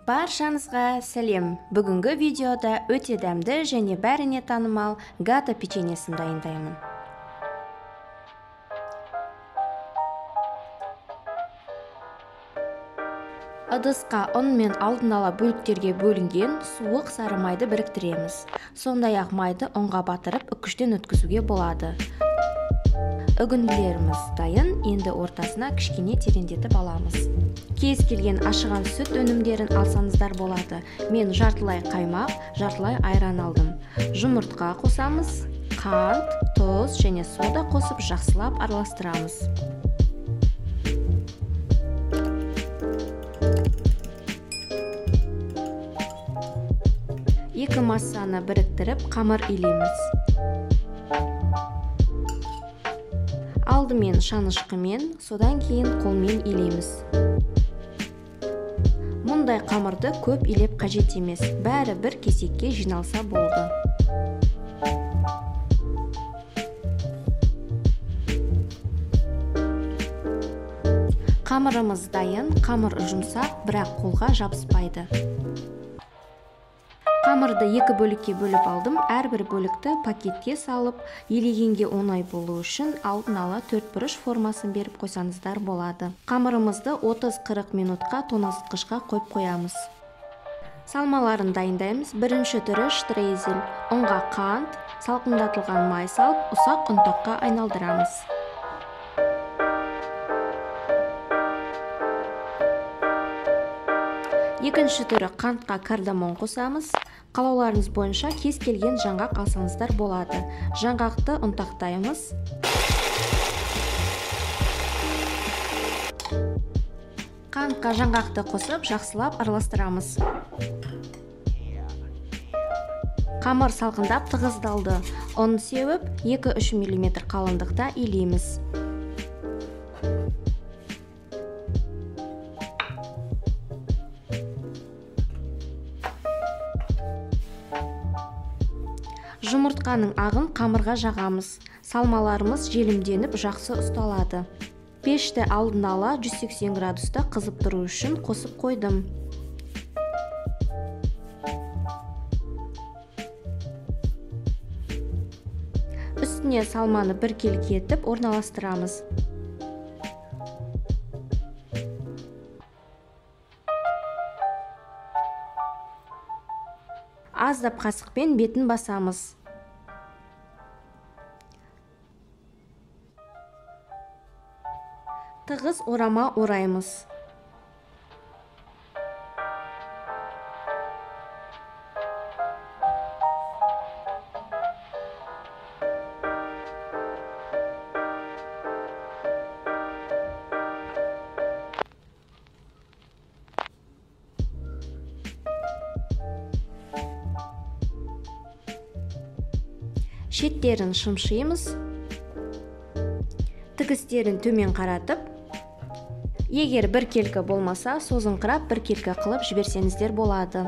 Баршаңызға сәлем. Бүгінгі видеода өте дәмді және бәріне танымал гато печеньесін дайындаймын. Ыдысқа ұн мен алдын ала бөліктерге бөлінген суық сары майды біріктіреміз. Сондай-ақ майды ұнға батырып үккіштен өткізуге болады. Үгінділеріміз дайын, енді ортасына кішкене тереңдетіп аламыз. Кез келген ашыған сүт өнімдерін алсаңыздар болады. Мен жартылай қаймақ, жартылай айран алдым. Жұмыртқа қосамыз, қант, тұз және сода қосып жақсылап араластырамыз. Екі массаны біріктіріп қамыр илейміз. Алдымен шанышқымен, содан кейін қолмен илейміз. Мұндай қамырды көп илеп қажет емес, бәрі бір кесекке жиналса болды. Қамырымыз дайын, қамыр жұмсақ, бірақ қолға жабыспайды. Қамырды екі бөлікке бөліп алдым, әрбір бөлікті пакетке салып, елегенге оңай болу үшін алдын ала 4 бұрыш формасын беріп қойсаңыздар болады. Қамырымызды 30-40 минутқа тоңазытқышқа қойып қоямыз. Салмаларын дайындаймыз. Бірінші түрі штрейзель. Ұнға қант, салқындатылған май салып, ұсақ ұнтаққа айналдырамыз. Екінші түрі қантқа кардамон қосамыз. Қалауларыңыз бойынша кез келген жаңғақ алсаңыздар болады. Жаңғақты ұнтақтаймыз. Қантқа жаңғақты қосып, жақсылап араластырамыз. Қамыр салқындап тығыздалды. Ұн сеуіп, 2-3 мм қалыңдықта илейміз. Жұмыртқаның ағын қамырға жағамыз. Салмаларымыз желімденіп жақсы ұсталады. Пешті алдын ала 180 градуста қызып тұру үшін қосып қойдым. Үстіне салманы біркелкі етіп орналастырамыз. Аздап қасықпен бетін басамыз. Тығыз орама ораймыз. Шеттерін шымшимыз. Тігістерін төмен қаратып, егер бір келкі болмаса, созыңқырап бір келкі қылып жіберсеңіздер болады.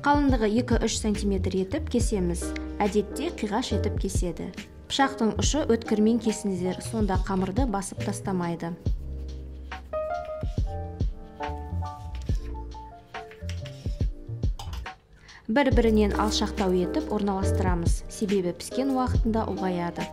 Қалыңдығы 2-3 см етіп кесеміз. Әдетте қиғаш етіп кеседі. Пышақтың ұшы өткірмен кесіңіздер, сонда қамырды басып тастамайды. Бір-бірінен алшақтау етіп орналастырамыз, себебі піскен уақытында ұлғаяды.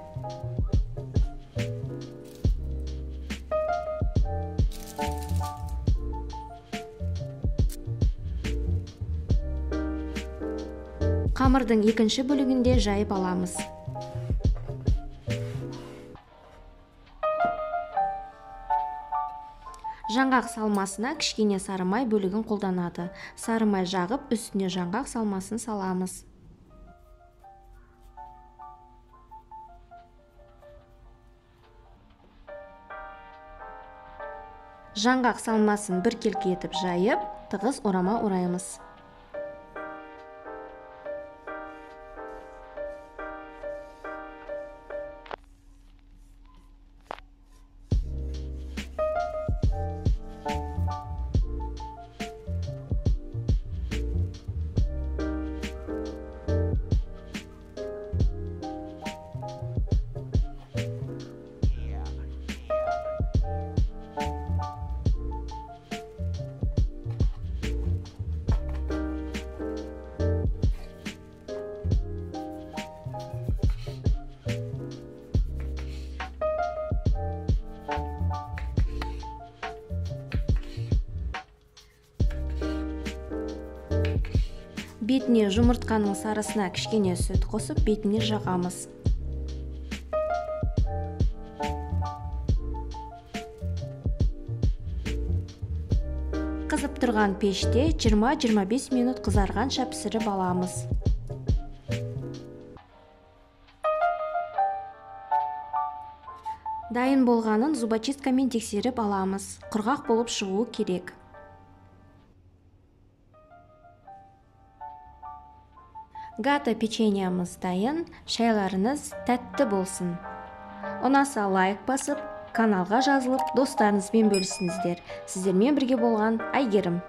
Қамырдың екінші бөлігінде жайып аламыз. Жаңғақ салмасына кішкене сары май бөлігін қолданады. Сары май жағып, үстіне жаңғақ салмасын саламыз. Жаңғақ салмасын біркелкі етіп жайып, тығыз орама ораймыз. Бетіне жұмыртқаның сарысына кішкене сүт қосып, бетіне жағамыз. Қызып тұрған пеште 20-25 минут қызарғанша пісіріп аламыз. Дайын болғанын зубочисткамен тексеріп аламыз. Құрғақ болып шығуы керек. Гата печеньямыз дайын, шайларыңыз тәтті болсын. Ұнаса лайк басып, каналға жазылып, достарыңызбен бөлісіңіздер. Сіздермен бірге болған Айгерім.